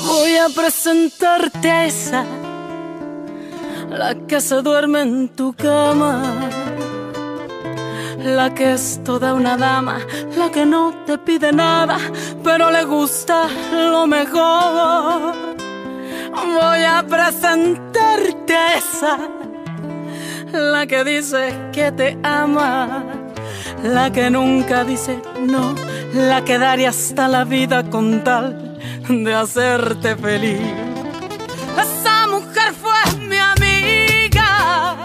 Voy a presentarte a esa, la que se duerme en tu cama, la que es toda una dama, la que no te pide nada, pero le gusta lo mejor. Voy a presentarte a esa, la que dice que te ama, la que nunca dice no, la que daría hasta la vida con tal de hacerte feliz. Esa mujer fue mi amiga,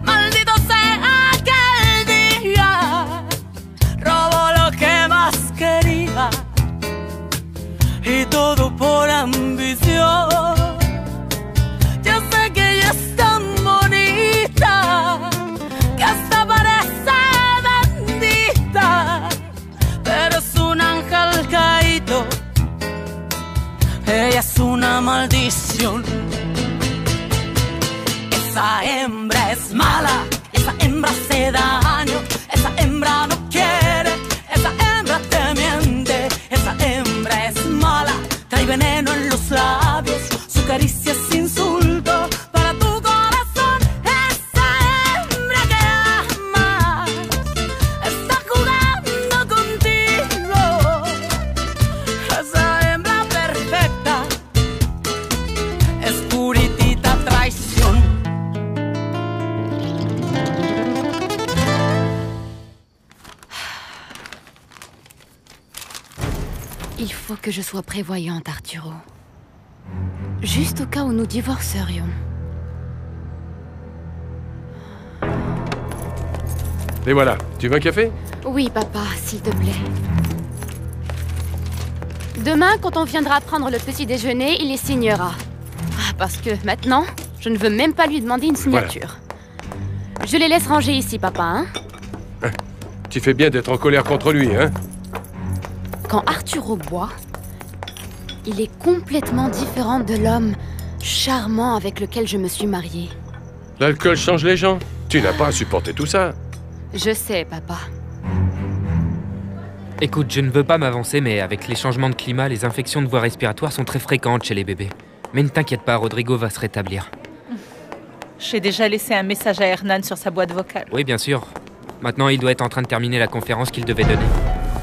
maldito sea aquel día, robó lo que más quería y todo por ambición. Yo sé que ella es tan bonita que hasta parece bendita, pero es un ángel caído, ella es una maldición. Esa hembra es mala, esa hembra hace daño, esa hembra no quiere, esa hembra te miente, esa hembra es mala, trae veneno en los labios, su caricia es insulto para tu corazón. Esa hembra que amas está jugando contigo, esa hembra perfecta es puritita traición. Il faut que je sois prévoyante, Arturo. Juste au cas où nous divorcerions. Et voilà, tu veux un café? Oui, papa, s'il te plaît. Demain, quand on viendra prendre le petit déjeuner, il les signera. Ah, parce que maintenant, je ne veux même pas lui demander une signature. Voilà. Je les laisse ranger ici, papa, hein? Tu fais bien d'être en colère contre lui, hein? Quand Arturo boit, il est complètement différent de l'homme charmant avec lequel je me suis mariée. L'alcool change les gens. Tu n'as pas à supporter tout ça. Je sais, papa. Écoute, je ne veux pas m'avancer, mais avec les changements de climat, les infections de voies respiratoires sont très fréquentes chez les bébés. Mais ne t'inquiète pas, Rodrigo va se rétablir. J'ai déjà laissé un message à Hernan sur sa boîte vocale. Oui, bien sûr. Maintenant, il doit être en train de terminer la conférence qu'il devait donner.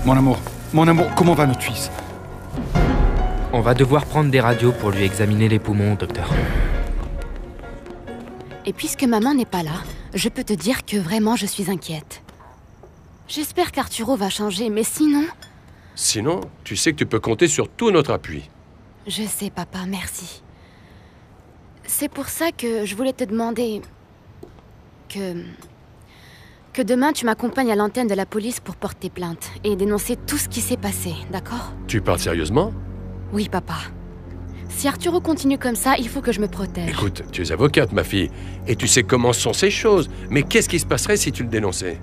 Mon amour, comment va notre fils? On va devoir prendre des radios pour lui examiner les poumons, docteur. Et puisque maman n'est pas là, je peux te dire que vraiment je suis inquiète. J'espère qu'Arturo va changer, mais sinon... Sinon, tu sais que tu peux compter sur tout notre appui. Je sais, papa, merci. C'est pour ça que je voulais te demander... Que demain, tu m'accompagnes à l'antenne de la police pour porter plainte et dénoncer tout ce qui s'est passé, d'accord? Tu parles sérieusement? Oui, papa. Si Arturo continue comme ça, il faut que je me protège. Écoute, tu es avocate, ma fille, et tu sais comment sont ces choses. Mais qu'est-ce qui se passerait si tu le dénonçais?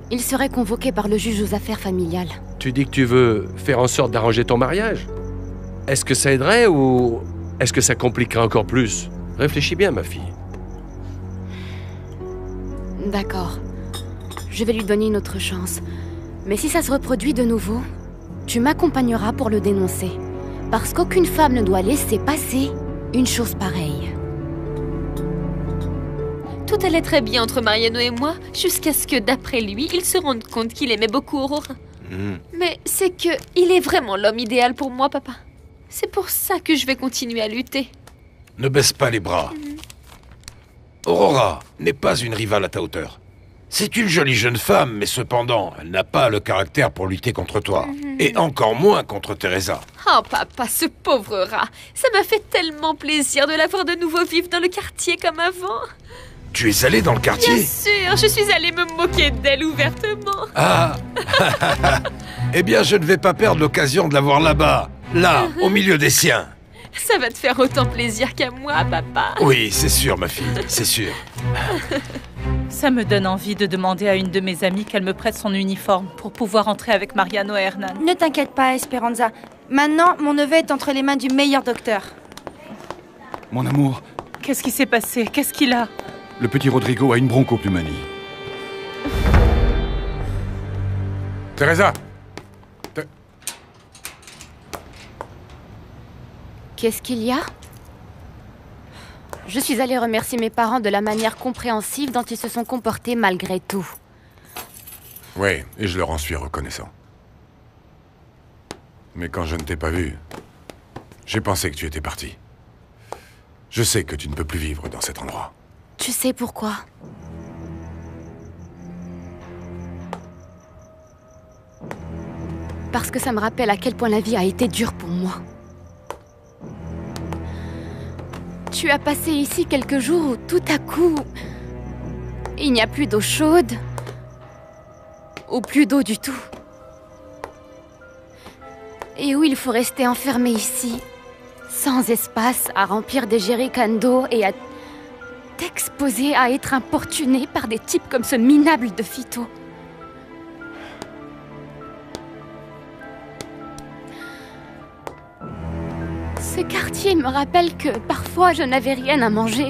Il serait convoqué par le juge aux affaires familiales. Tu dis que tu veux faire en sorte d'arranger ton mariage? Est-ce que ça aiderait ou est-ce que ça compliquerait encore plus? Réfléchis bien, ma fille. D'accord. Je vais lui donner une autre chance. Mais si ça se reproduit de nouveau, tu m'accompagneras pour le dénoncer. Parce qu'aucune femme ne doit laisser passer une chose pareille. Tout allait très bien entre Mariano et moi, jusqu'à ce que, d'après lui, il se rende compte qu'il aimait beaucoup Aurora. Mais c'est que il est vraiment l'homme idéal pour moi, papa. C'est pour ça que je vais continuer à lutter. Ne baisse pas les bras. Aurora n'est pas une rivale à ta hauteur. C'est une jolie jeune femme, mais cependant, elle n'a pas le caractère pour lutter contre toi. Et encore moins contre Teresa. Oh papa, ce pauvre rat. Ça m'a fait tellement plaisir de la voir de nouveau vivre dans le quartier comme avant. Tu es allé dans le quartier? Bien sûr, je suis allée me moquer d'elle ouvertement. Ah. Eh bien, je ne vais pas perdre l'occasion de la voir là-bas. Là, au milieu des siens. Ça va te faire autant plaisir qu'à moi, papa. Oui, c'est sûr, ma fille, c'est sûr. Ça me donne envie de demander à une de mes amies qu'elle me prête son uniforme pour pouvoir entrer avec Mariano et Hernan. Ne t'inquiète pas, Esperanza. Maintenant, mon neveu est entre les mains du meilleur docteur. Mon amour. Qu'est-ce qui s'est passé? Qu'est-ce qu'il a? Le petit Rodrigo a une bronchopneumonie. Teresa! Qu'est-ce qu'il y a? Je suis allée remercier mes parents de la manière compréhensive dont ils se sont comportés malgré tout. Oui, et je leur en suis reconnaissant. Mais quand je ne t'ai pas vu, j'ai pensé que tu étais parti. Je sais que tu ne peux plus vivre dans cet endroit. Tu sais pourquoi? Parce que ça me rappelle à quel point la vie a été dure pour moi. Tu as passé ici quelques jours où tout à coup, il n'y a plus d'eau chaude, ou plus d'eau du tout. Et où il faut rester enfermé ici, sans espace à remplir des jerrycans d'eau et à t'exposer à être importuné par des types comme ce minable de Phyto. Ce quartier me rappelle que parfois je n'avais rien à manger.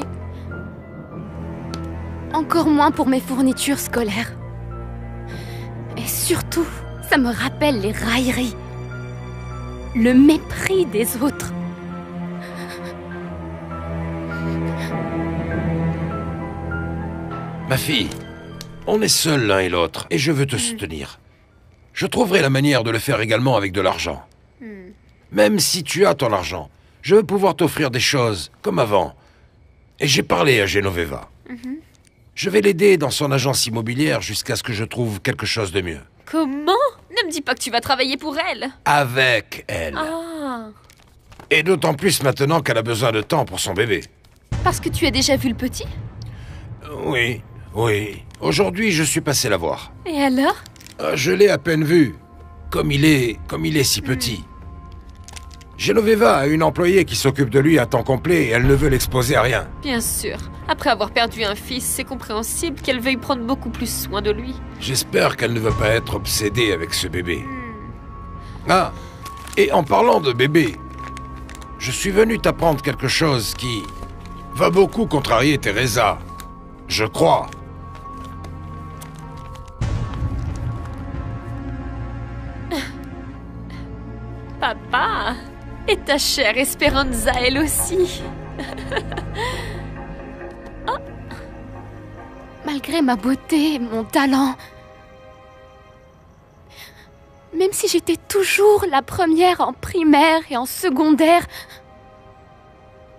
Encore moins pour mes fournitures scolaires. Et surtout, ça me rappelle les railleries. Le mépris des autres. Ma fille, on est seuls l'un et l'autre, et je veux te soutenir. Je trouverai la manière de le faire également avec de l'argent. Même si tu as ton argent, je veux pouvoir t'offrir des choses, comme avant. Et j'ai parlé à Genoveva. Je vais l'aider dans son agence immobilière jusqu'à ce que je trouve quelque chose de mieux. Comment? Ne me dis pas que tu vas travailler pour elle. Avec elle. Ah. Et d'autant plus maintenant qu'elle a besoin de temps pour son bébé. Parce que tu as déjà vu le petit? Oui, oui. Aujourd'hui, je suis passé la voir. Et alors? Je l'ai à peine vu. Comme il est si petit. Genoveva a une employée qui s'occupe de lui à temps complet et elle ne veut l'exposer à rien. Bien sûr. Après avoir perdu un fils, c'est compréhensible qu'elle veuille prendre beaucoup plus soin de lui. J'espère qu'elle ne veut pas être obsédée avec ce bébé. Ah, et en parlant de bébé, je suis venu t'apprendre quelque chose qui va beaucoup contrarier Teresa. Je crois. Papa! Et ta chère Esperanza, elle aussi. Oh. Malgré ma beauté, mon talent, même si j'étais toujours la première en primaire et en secondaire,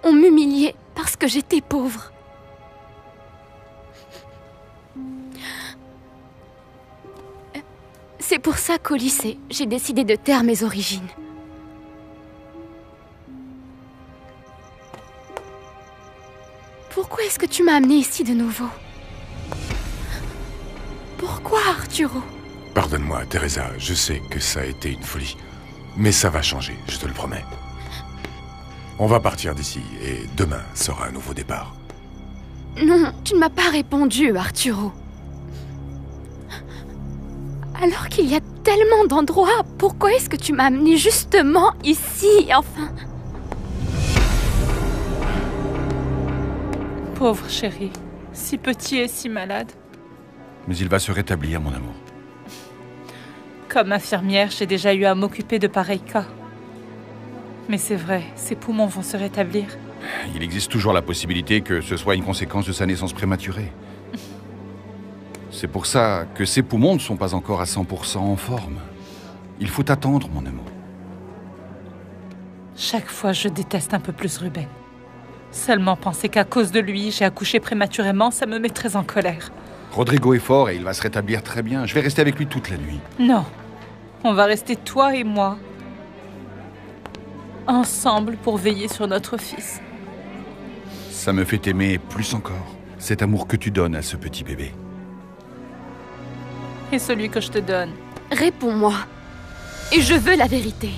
on m'humiliait parce que j'étais pauvre. C'est pour ça qu'au lycée, j'ai décidé de taire mes origines. Pourquoi est-ce que tu m'as amené ici de nouveau? Pourquoi, Arturo? Pardonne-moi, Teresa, je sais que ça a été une folie. Mais ça va changer, je te le promets. On va partir d'ici, et demain sera un nouveau départ. Non, tu ne m'as pas répondu, Arturo. Alors qu'il y a tellement d'endroits, pourquoi est-ce que tu m'as amené justement ici, enfin? Pauvre chéri, si petit et si malade. Mais il va se rétablir, mon amour. Comme infirmière, j'ai déjà eu à m'occuper de pareils cas. Mais c'est vrai, ses poumons vont se rétablir. Il existe toujours la possibilité que ce soit une conséquence de sa naissance prématurée. C'est pour ça que ses poumons ne sont pas encore à 100% en forme. Il faut attendre, mon amour. Chaque fois, je déteste un peu plus Ruben. Seulement penser qu'à cause de lui, j'ai accouché prématurément, ça me met très en colère. Rodrigo est fort et il va se rétablir très bien. Je vais rester avec lui toute la nuit. Non. On va rester toi et moi. Ensemble pour veiller sur notre fils. Ça me fait t'aimer plus encore. Cet amour que tu donnes à ce petit bébé. Et celui que je te donne. Réponds-moi. Et je veux la vérité.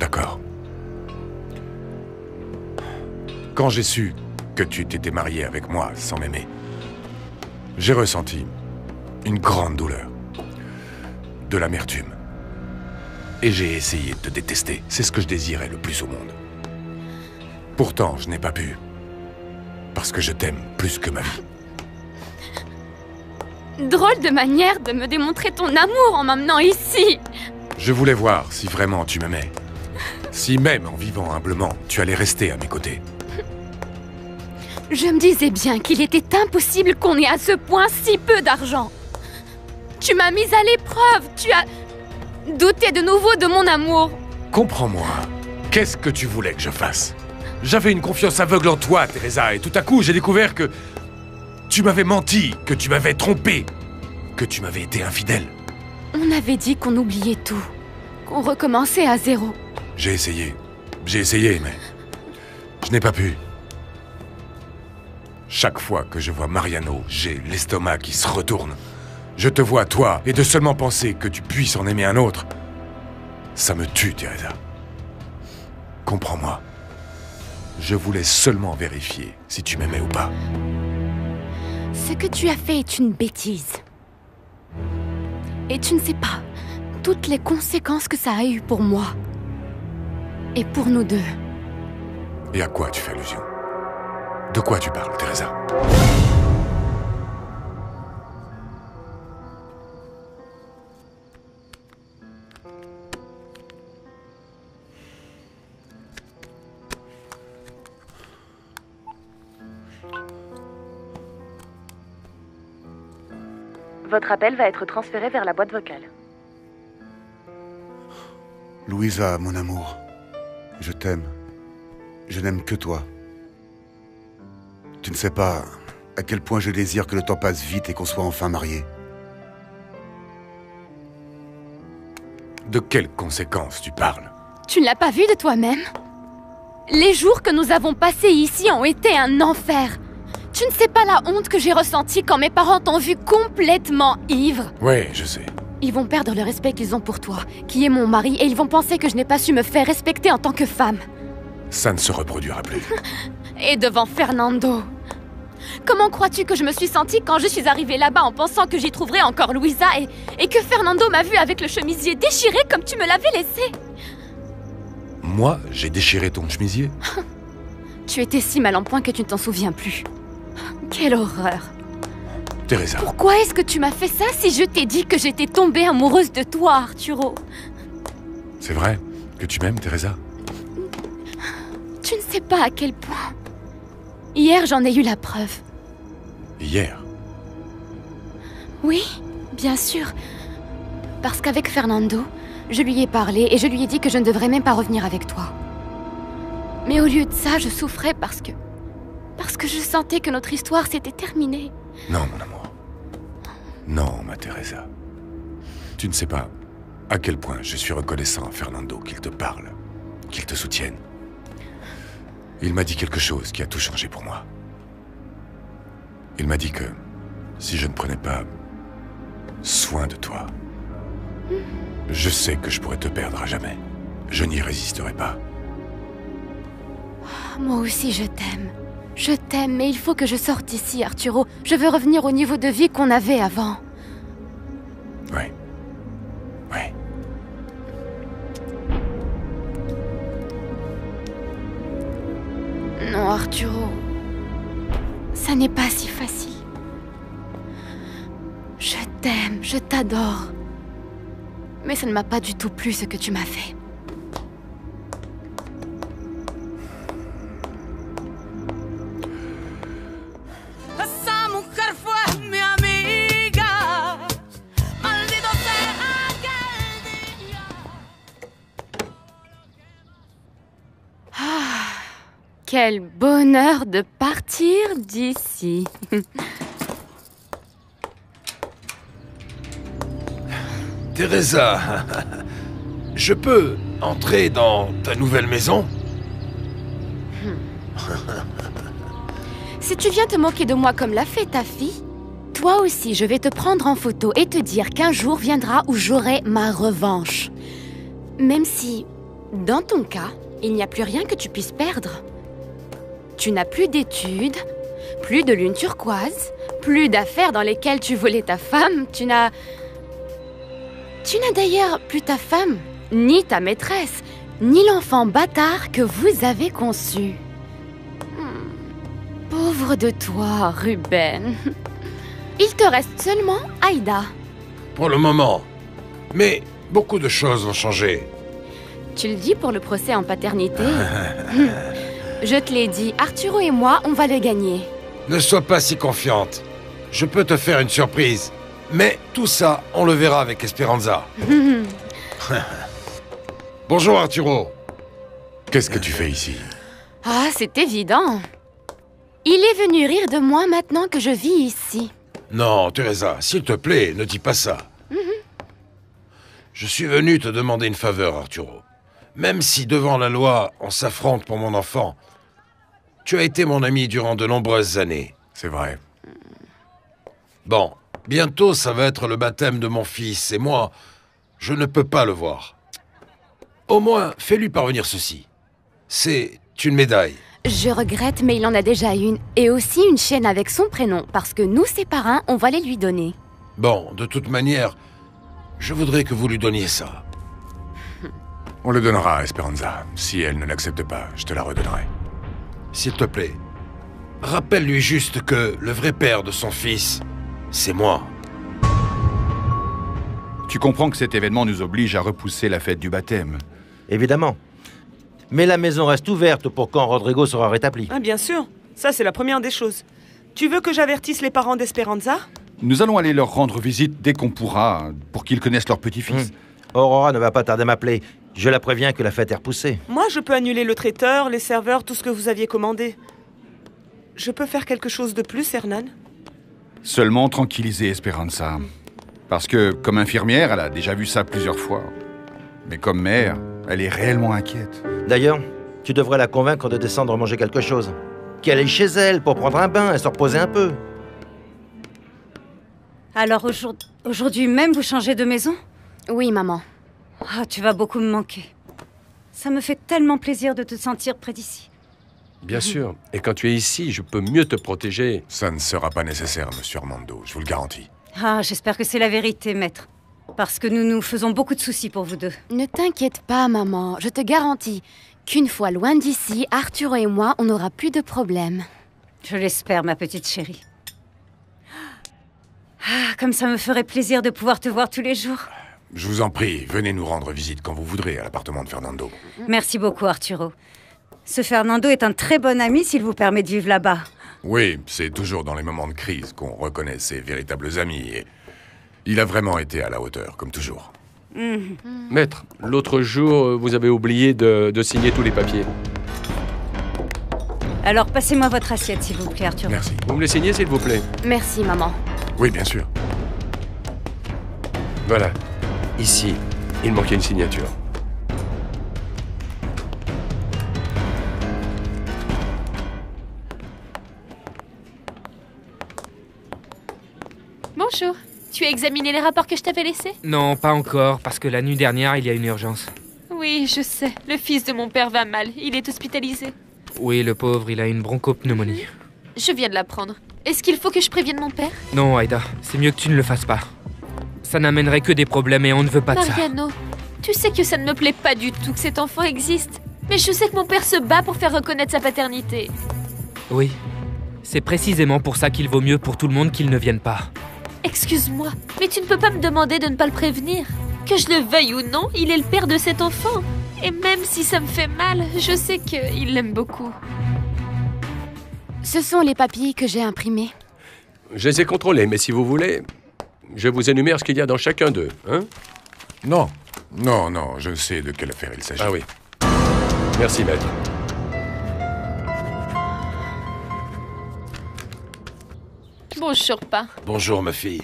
D'accord. Quand j'ai su que tu t'étais marié avec moi sans m'aimer, j'ai ressenti une grande douleur, de l'amertume. Et j'ai essayé de te détester. C'est ce que je désirais le plus au monde. Pourtant, je n'ai pas pu. Parce que je t'aime plus que ma vie. Drôle de manière de me démontrer ton amour en m'amenant ici. Je voulais voir si vraiment tu m'aimais. Si même en vivant humblement, tu allais rester à mes côtés. Je me disais bien qu'il était impossible qu'on ait à ce point si peu d'argent. Tu m'as mise à l'épreuve, tu as douté de nouveau de mon amour. Comprends-moi. Qu'est-ce que tu voulais que je fasse? J'avais une confiance aveugle en toi, Teresa, et tout à coup, j'ai découvert que tu m'avais menti, que tu m'avais trompé, que tu m'avais été infidèle. On avait dit qu'on oubliait tout, qu'on recommençait à zéro. J'ai essayé, mais je n'ai pas pu. Chaque fois que je vois Mariano, j'ai l'estomac qui se retourne. Je te vois, toi, et de seulement penser que tu puisses en aimer un autre, ça me tue, Teresa. Comprends-moi. Je voulais seulement vérifier si tu m'aimais ou pas. Ce que tu as fait est une bêtise. Et tu ne sais pas toutes les conséquences que ça a eues pour moi. Et pour nous deux. Et à quoi tu fais allusion? De quoi tu parles, Teresa? Votre appel va être transféré vers la boîte vocale. Louisa, mon amour, je t'aime. Je n'aime que toi. Tu ne sais pas à quel point je désire que le temps passe vite et qu'on soit enfin mariés. De quelles conséquences tu parles? Tu ne l'as pas vu de toi-même? Les jours que nous avons passés ici ont été un enfer. Tu ne sais pas la honte que j'ai ressentie quand mes parents t'ont vu complètement ivre. Oui, je sais. Ils vont perdre le respect qu'ils ont pour toi, qui est mon mari, et ils vont penser que je n'ai pas su me faire respecter en tant que femme. Ça ne se reproduira plus. Et devant Fernando. Comment crois-tu que je me suis sentie quand je suis arrivée là-bas en pensant que j'y trouverais encore Louisa et que Fernando m'a vue avec le chemisier déchiré comme tu me l'avais laissé? Moi, j'ai déchiré ton chemisier? Tu étais si mal en point que tu ne t'en souviens plus. Quelle horreur. Teresa. Pourquoi est-ce que tu m'as fait ça si je t'ai dit que j'étais tombée amoureuse de toi, Arturo? C'est vrai que tu m'aimes, Teresa? Tu ne sais pas à quel point. Hier, j'en ai eu la preuve. Hier? Oui, bien sûr. Parce qu'avec Fernando, je lui ai parlé et je lui ai dit que je ne devrais même pas revenir avec toi. Mais au lieu de ça, je souffrais parce que je sentais que notre histoire s'était terminée. Non, mon amour. Non, ma Teresa. Tu ne sais pas à quel point je suis reconnaissant à Fernando qu'il te parle, qu'il te soutienne. Il m'a dit quelque chose qui a tout changé pour moi. Il m'a dit que si je ne prenais pas soin de toi, je sais que je pourrais te perdre à jamais. Je n'y résisterai pas. Moi aussi, je t'aime. Je t'aime, mais il faut que je sorte d'ici, Arturo. Je veux revenir au niveau de vie qu'on avait avant. Ouais. Ouais. Non, Arturo. Ça n'est pas si facile. Je t'aime, je t'adore. Mais ça ne m'a pas du tout plu ce que tu m'as fait. Esa mujer fue mi amiga. Maldito sea aquel día. Quel bonheur de partir d'ici. Teresa, je peux entrer dans ta nouvelle maison? Si tu viens te moquer de moi comme l'a fait ta fille, toi aussi je vais te prendre en photo et te dire qu'un jour viendra où j'aurai ma revanche. Même si, dans ton cas, il n'y a plus rien que tu puisses perdre. Tu n'as plus d'études, plus de lune turquoise, plus d'affaires dans lesquelles tu volais ta femme, tu n'as d'ailleurs plus ta femme, ni ta maîtresse, ni l'enfant bâtard que vous avez conçu. Pauvre de toi, Ruben. Il te reste seulement Aïda. Pour le moment. Mais beaucoup de choses vont changer. Tu le dis pour le procès en paternité? Je te l'ai dit, Arturo et moi, on va le gagner. Ne sois pas si confiante. Je peux te faire une surprise. Mais tout ça, on le verra avec Esperanza. Bonjour Arturo. Qu'est-ce que tu fais ici? Ah, c'est évident. Il est venu rire de moi maintenant que je vis ici. Non, Teresa, s'il te plaît, ne dis pas ça. Je suis venu te demander une faveur, Arturo. Même si devant la loi, on s'affronte pour mon enfant, tu as été mon ami durant de nombreuses années. C'est vrai. Bon, bientôt ça va être le baptême de mon fils, et moi, je ne peux pas le voir. Au moins, fais-lui parvenir ceci. C'est une médaille. Je regrette, mais il en a déjà une. Et aussi une chaîne avec son prénom, parce que nous, ses parrains, on va les lui donner. Bon, de toute manière, je voudrais que vous lui donniez ça. On le donnera à Esperanza. Si elle ne l'accepte pas, je te la redonnerai. S'il te plaît, rappelle-lui juste que le vrai père de son fils, c'est moi. Tu comprends que cet événement nous oblige à repousser la fête du baptême. Évidemment. Mais la maison reste ouverte pour quand Rodrigo sera rétabli. Ah, bien sûr. Ça, c'est la première des choses. Tu veux que j'avertisse les parents d'Esperanza? Nous allons aller leur rendre visite dès qu'on pourra, pour qu'ils connaissent leur petit-fils. Aurora ne va pas tarder à m'appeler. Je la préviens que la fête est repoussée. Moi, je peux annuler le traiteur, les serveurs, tout ce que vous aviez commandé. Je peux faire quelque chose de plus, Hernan? Seulement tranquilliser Esperanza. Parce que, comme infirmière, elle a déjà vu ça plusieurs fois. Mais comme mère, elle est réellement inquiète. D'ailleurs, tu devrais la convaincre de descendre manger quelque chose. Qu'elle est chez elle pour prendre un bain et se reposer un peu. Alors aujourd'hui même, vous changez de maison? Oui, maman. Ah, tu vas beaucoup me manquer. Ça me fait tellement plaisir de te sentir près d'ici. Bien sûr. Et quand tu es ici, je peux mieux te protéger. Ça ne sera pas nécessaire, monsieur Armando, je vous le garantis. Ah, j'espère que c'est la vérité, maître. Parce que nous nous faisons beaucoup de soucis pour vous deux. Ne t'inquiète pas, maman. Je te garantis qu'une fois loin d'ici, Arturo et moi, on n'aura plus de problème. Je l'espère, ma petite chérie. Ah, comme ça me ferait plaisir de pouvoir te voir tous les jours. Je vous en prie, venez nous rendre visite quand vous voudrez à l'appartement de Fernando. Merci beaucoup, Arturo. Ce Fernando est un très bon ami s'il vous permet de vivre là-bas. Oui, c'est toujours dans les moments de crise qu'on reconnaît ses véritables amis et il a vraiment été à la hauteur, comme toujours. Maître, l'autre jour, vous avez oublié de signer tous les papiers. Alors, passez-moi votre assiette, s'il vous plaît, Arturo. Merci. Vous me les signez, s'il vous plaît? Merci, maman. Oui, bien sûr. Voilà. Ici, il manquait une signature. Bonjour. Tu as examiné les rapports que je t'avais laissés? Non, pas encore, parce que la nuit dernière, il y a une urgence. Oui, je sais. Le fils de mon père va mal. Il est hospitalisé. Oui, le pauvre, il a une bronchopneumonie. Je viens de l'apprendre. Est-ce qu'il faut que je prévienne mon père? Non, Aïda, c'est mieux que tu ne le fasses pas. Ça n'amènerait que des problèmes et on ne veut pas de ça. Mariano, tu sais que ça ne me plaît pas du tout que cet enfant existe. Mais je sais que mon père se bat pour faire reconnaître sa paternité. Oui. C'est précisément pour ça qu'il vaut mieux pour tout le monde qu'il ne vienne pas. Excuse-moi, mais tu ne peux pas me demander de ne pas le prévenir. Que je le veuille ou non, il est le père de cet enfant. Et même si ça me fait mal, je sais qu'il l'aime beaucoup. Ce sont les papiers que j'ai imprimés. Je les ai contrôlés, mais si vous voulez, je vous énumère ce qu'il y a dans chacun d'eux, hein? Non, je sais de quelle affaire il s'agit. Ah oui. Merci, maître. Bonjour, pas. Bonjour, ma fille.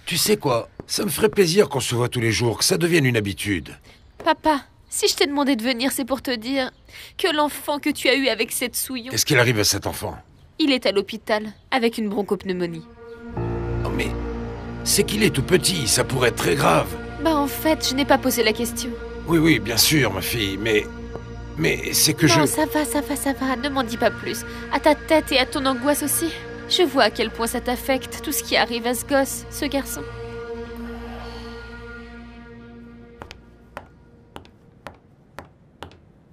Tu sais quoi? Ça me ferait plaisir qu'on se voit tous les jours, que ça devienne une habitude. Papa, si je t'ai demandé de venir, c'est pour te dire que l'enfant que tu as eu avec cette souillon... Qu'est-ce qu'il arrive à cet enfant? Il est à l'hôpital, avec une bronchopneumonie. Oh, mais c'est qu'il est tout petit, ça pourrait être très grave. Bah en fait, je n'ai pas posé la question. Oui, bien sûr, ma fille, mais c'est que non, ça va, ne m'en dis pas plus. À ta tête et à ton angoisse aussi. Je vois à quel point ça t'affecte, tout ce qui arrive à ce gosse, ce garçon.